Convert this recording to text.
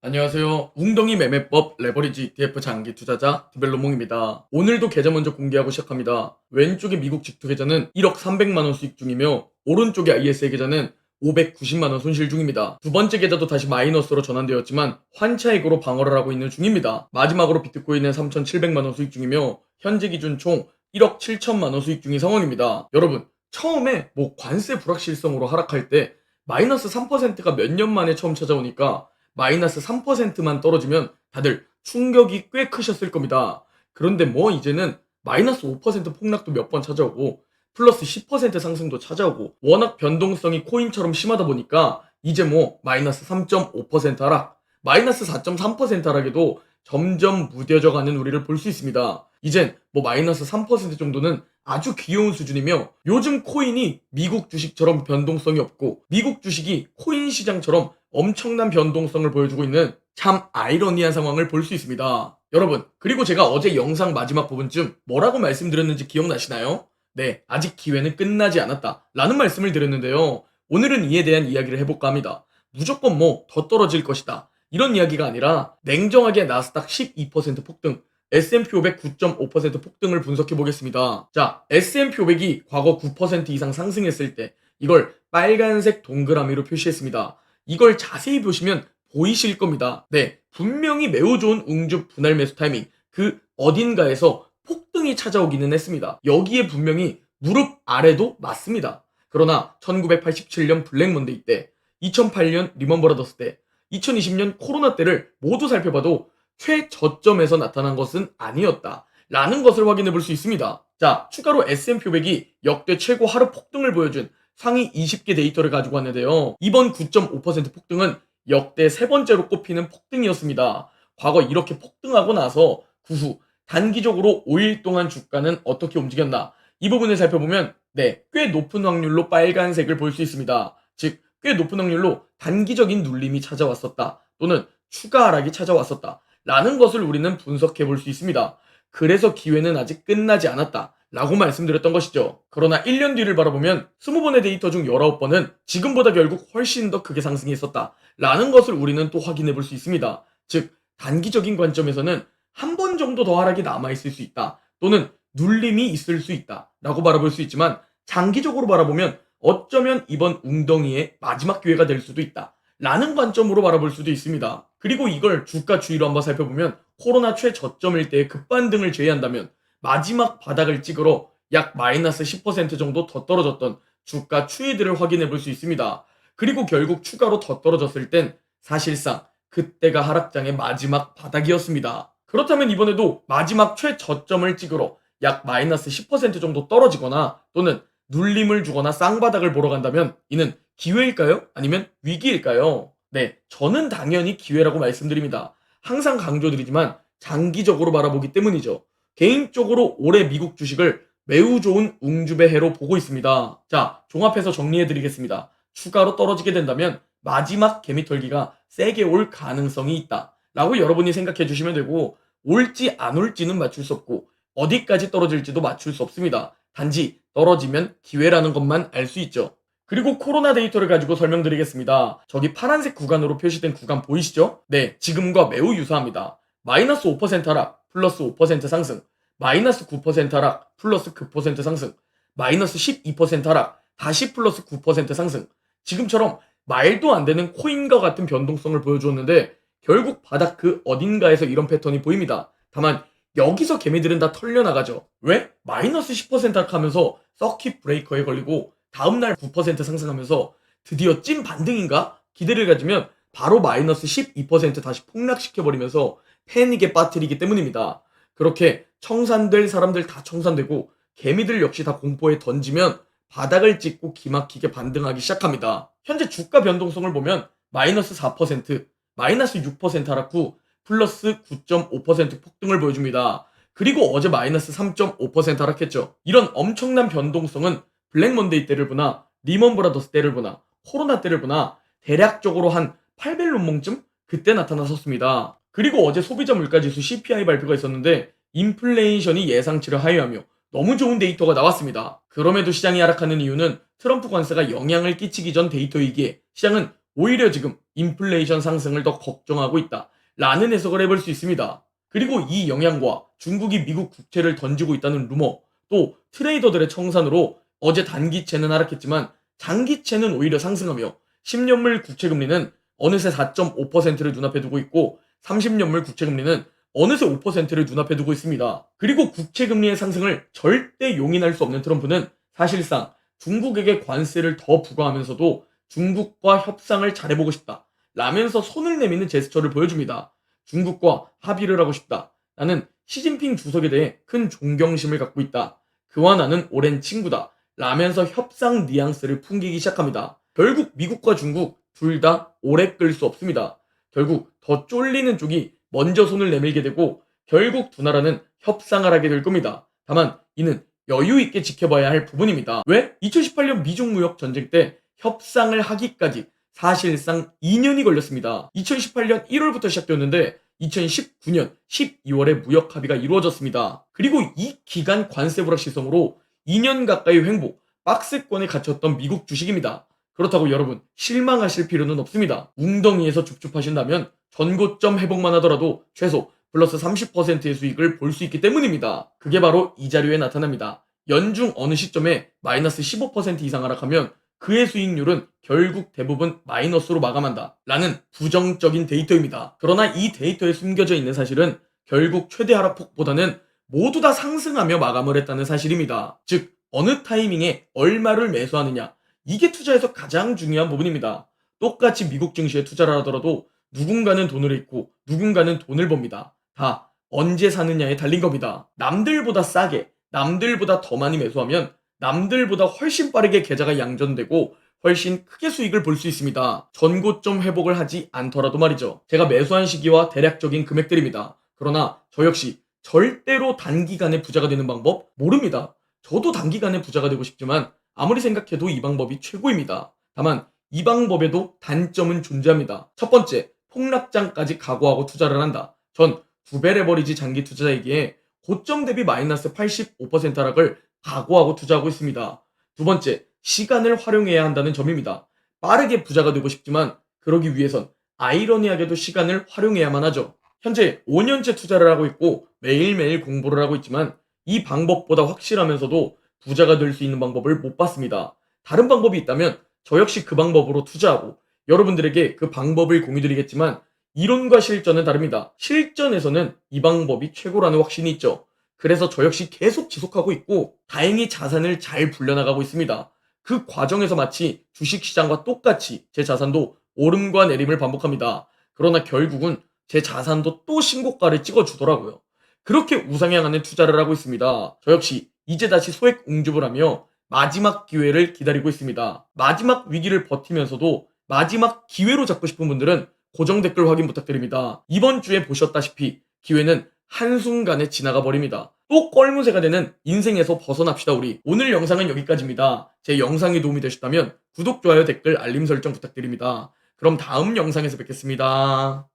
안녕하세요. 웅덩이 매매법 레버리지 ETF 장기 투자자 디벨로몽입니다. 오늘도 계좌 먼저 공개하고 시작합니다. 왼쪽의 미국 직투 계좌는 1억 300만 원 수익 중이며 오른쪽의 ISA 계좌는 590만 원 손실 중입니다. 두 번째 계좌도 다시 마이너스로 전환되었지만 환차익으로 방어를 하고 있는 중입니다. 마지막으로 비트코인은 3,700만 원 수익 중이며 현재 기준 총 1억 7천만 원 수익 중인 상황입니다. 여러분, 처음에 관세 불확실성으로 하락할 때 마이너스 3%가 몇 년 만에 처음 찾아오니까 마이너스 3%만 떨어지면 다들 충격이 꽤 크셨을 겁니다. 그런데 이제는 마이너스 5% 폭락도 몇 번 찾아오고 플러스 10% 상승도 찾아오고 워낙 변동성이 코인처럼 심하다 보니까 이제 마이너스 3.5% 하락, 마이너스 4.3% 하락에도 점점 무뎌져 가는 우리를 볼 수 있습니다. 이젠 마이너스 3% 정도는 아주 귀여운 수준이며 요즘 코인이 미국 주식처럼 변동성이 없고 미국 주식이 코인 시장처럼 엄청난 변동성을 보여주고 있는 참 아이러니한 상황을 볼 수 있습니다. 여러분, 그리고 제가 어제 영상 마지막 부분쯤 뭐라고 말씀드렸는지 기억나시나요? 네, 아직 기회는 끝나지 않았다 라는 말씀을 드렸는데요. 오늘은 이에 대한 이야기를 해볼까 합니다. 무조건 더 떨어질 것이다 이런 이야기가 아니라 냉정하게 나스닥 12% 폭등, S&P 500 9.5% 폭등을 분석해 보겠습니다. 자, S&P 500이 과거 9% 이상 상승했을 때 이걸 빨간색 동그라미로 표시했습니다. 이걸 자세히 보시면 보이실 겁니다. 네, 분명히 매우 좋은 웅주 분할 매수 타이밍, 그 어딘가에서 폭등이 찾아오기는 했습니다. 여기에 분명히 무릎 아래도 맞습니다. 그러나 1987년 블랙 먼데이 때, 2008년 리먼 브라더스 때, 2020년 코로나 때를 모두 살펴봐도 최저점에서 나타난 것은 아니었다 라는 것을 확인해 볼 수 있습니다. 자, 추가로 S&P 500이 역대 최고 하루 폭등을 보여준 상위 20개 데이터를 가지고 왔는데요. 이번 9.5% 폭등은 역대 세 번째로 꼽히는 폭등이었습니다. 과거 이렇게 폭등하고 나서 그 후 단기적으로 5일 동안 주가는 어떻게 움직였나, 이 부분을 살펴보면 꽤 높은 확률로 빨간색을 볼 수 있습니다. 즉, 꽤 높은 확률로 단기적인 눌림이 찾아왔었다 또는 추가 하락이 찾아왔었다 라는 것을 우리는 분석해 볼 수 있습니다. 그래서 기회는 아직 끝나지 않았다 라고 말씀드렸던 것이죠. 그러나 1년 뒤를 바라보면 20번의 데이터 중 19번은 지금보다 결국 훨씬 더 크게 상승했었다 라는 것을 우리는 또 확인해 볼 수 있습니다. 즉, 단기적인 관점에서는 한 번 정도 더 하락이 남아있을 수 있다 또는 눌림이 있을 수 있다 라고 바라볼 수 있지만, 장기적으로 바라보면 어쩌면 이번 웅덩이의 마지막 기회가 될 수도 있다 라는 관점으로 바라볼 수도 있습니다. 그리고 이걸 주가 추이로 한번 살펴보면 코로나 최저점일 때의 급반등을 제외한다면 마지막 바닥을 찍으러 약 마이너스 10% 정도 더 떨어졌던 주가 추이들을 확인해 볼 수 있습니다. 그리고 결국 추가로 더 떨어졌을 땐 사실상 그때가 하락장의 마지막 바닥이었습니다. 그렇다면 이번에도 마지막 최저점을 찍으러 약 마이너스 10% 정도 떨어지거나 또는 눌림을 주거나 쌍바닥을 보러 간다면 이는 기회일까요? 아니면 위기일까요? 네, 저는 당연히 기회라고 말씀드립니다. 항상 강조드리지만 장기적으로 바라보기 때문이죠. 개인적으로 올해 미국 주식을 매우 좋은 웅주의 해로 보고 있습니다. 자, 종합해서 정리해드리겠습니다. 추가로 떨어지게 된다면 마지막 개미털기가 세게 올 가능성이 있다 라고 여러분이 생각해 주시면 되고, 올지 안 올지는 맞출 수 없고 어디까지 떨어질지도 맞출 수 없습니다. 단지 떨어지면 기회라는 것만 알 수 있죠. 그리고 코로나 데이터를 가지고 설명드리겠습니다. 저기 파란색 구간으로 표시된 구간 보이시죠? 네, 지금과 매우 유사합니다. 마이너스 5% 하락, 플러스 5% 상승, 마이너스 9% 하락, 플러스 9% 상승, 마이너스 12% 하락, 다시 플러스 9% 상승. 지금처럼 말도 안 되는 코인과 같은 변동성을 보여주었는데 결국 바닥 그 어딘가에서 이런 패턴이 보입니다. 다만 여기서 개미들은 다 털려나가죠. 왜? 마이너스 10% 하락하면서 서킷 브레이커에 걸리고 다음날 9% 상승하면서 드디어 찐 반등인가? 기대를 가지면 바로 마이너스 12% 다시 폭락시켜버리면서 패닉에 빠뜨리기 때문입니다. 그렇게 청산될 사람들 다 청산되고 개미들 역시 다 공포에 던지면 바닥을 찍고 기막히게 반등하기 시작합니다. 현재 주가 변동성을 보면 마이너스 4%, 마이너스 6% 하락 후 플러스 9.5% 폭등을 보여줍니다. 그리고 어제 마이너스 3.5% 하락했죠. 이런 엄청난 변동성은 블랙 먼데이 때를 보나 리먼 브라더스 때를 보나 코로나 때를 보나 대략적으로 한 800론몽쯤 그때 나타났었습니다. 그리고 어제 소비자 물가지수 CPI 발표가 있었는데 인플레이션이 예상치를 하회하며 너무 좋은 데이터가 나왔습니다. 그럼에도 시장이 하락하는 이유는 트럼프 관세가 영향을 끼치기 전 데이터이기에 시장은 오히려 지금 인플레이션 상승을 더 걱정하고 있다 라는 해석을 해볼 수 있습니다. 그리고 이 영향과 중국이 미국 국채를 던지고 있다는 루머, 또 트레이더들의 청산으로 어제 단기채는 하락했지만 장기채는 오히려 상승하며 10년물 국채금리는 어느새 4.5%를 눈앞에 두고 있고 30년물 국채금리는 어느새 5%를 눈앞에 두고 있습니다. 그리고 국채금리의 상승을 절대 용인할 수 없는 트럼프는 사실상 중국에게 관세를 더 부과하면서도 중국과 협상을 잘해보고 싶다 라면서 손을 내미는 제스처를 보여줍니다. 중국과 합의를 하고 싶다. 나는 시진핑 주석에 대해 큰 존경심을 갖고 있다. 그와 나는 오랜 친구다. 라면서 협상 뉘앙스를 풍기기 시작합니다. 결국 미국과 중국 둘 다 오래 끌 수 없습니다. 결국 더 쫄리는 쪽이 먼저 손을 내밀게 되고 결국 두 나라는 협상을 하게 될 겁니다. 다만 이는 여유 있게 지켜봐야 할 부분입니다. 왜? 2018년 미중 무역 전쟁 때 협상을 하기까지 사실상 2년이 걸렸습니다. 2018년 1월부터 시작되었는데 2019년 12월에 무역 합의가 이루어졌습니다. 그리고 이 기간 관세 불확 실성으로 2년 가까이 횡보, 박스권에 갇혔던 미국 주식입니다. 그렇다고 여러분 실망하실 필요는 없습니다. 웅덩이에서 줍줍하신다면 전고점 회복만 하더라도 최소 플러스 30%의 수익을 볼 수 있기 때문입니다. 그게 바로 이 자료에 나타납니다. 연중 어느 시점에 마이너스 15% 이상 하락하면 그의 수익률은 결국 대부분 마이너스로 마감한다 라는 부정적인 데이터입니다. 그러나 이 데이터에 숨겨져 있는 사실은 결국 최대 하락폭보다는 모두 다 상승하며 마감을 했다는 사실입니다. 즉 어느 타이밍에 얼마를 매수하느냐, 이게 투자에서 가장 중요한 부분입니다. 똑같이 미국 증시에 투자를 하더라도 누군가는 돈을 잃고 누군가는 돈을 법니다. 다 언제 사느냐에 달린 겁니다. 남들보다 싸게, 남들보다 더 많이 매수하면 남들보다 훨씬 빠르게 계좌가 양전되고 훨씬 크게 수익을 볼 수 있습니다. 전고점 회복을 하지 않더라도 말이죠. 제가 매수한 시기와 대략적인 금액들입니다. 그러나 저 역시 절대로 단기간에 부자가 되는 방법 모릅니다. 저도 단기간에 부자가 되고 싶지만 아무리 생각해도 이 방법이 최고입니다. 다만 이 방법에도 단점은 존재합니다. 첫 번째, 폭락장까지 각오하고 투자를 한다. 전 두배 레버리지 장기 투자자이기에 고점 대비 마이너스 85% 하락을 각오하고 투자하고 있습니다. 두 번째, 시간을 활용해야 한다는 점입니다. 빠르게 부자가 되고 싶지만 그러기 위해선 아이러니하게도 시간을 활용해야만 하죠. 현재 5년째 투자를 하고 있고 매일매일 공부를 하고 있지만 이 방법보다 확실하면서도 부자가 될 수 있는 방법을 못 봤습니다. 다른 방법이 있다면 저 역시 그 방법으로 투자하고 여러분들에게 그 방법을 공유드리겠지만 이론과 실전은 다릅니다. 실전에서는 이 방법이 최고라는 확신이 있죠. 그래서 저 역시 계속 지속하고 있고 다행히 자산을 잘 불려나가고 있습니다. 그 과정에서 마치 주식시장과 똑같이 제 자산도 오름과 내림을 반복합니다. 그러나 결국은 제 자산도 또 신고가를 찍어주더라고요. 그렇게 우상향하는 투자를 하고 있습니다. 저 역시 이제 다시 소액 웅줍을 하며 마지막 기회를 기다리고 있습니다. 마지막 위기를 버티면서도 마지막 기회로 잡고 싶은 분들은 고정 댓글 확인 부탁드립니다. 이번 주에 보셨다시피 기회는 한순간에 지나가 버립니다. 또 껄무새가 되는 인생에서 벗어납시다 우리. 오늘 영상은 여기까지입니다. 제 영상이 도움이 되셨다면 구독, 좋아요, 댓글, 알림 설정 부탁드립니다. 그럼 다음 영상에서 뵙겠습니다.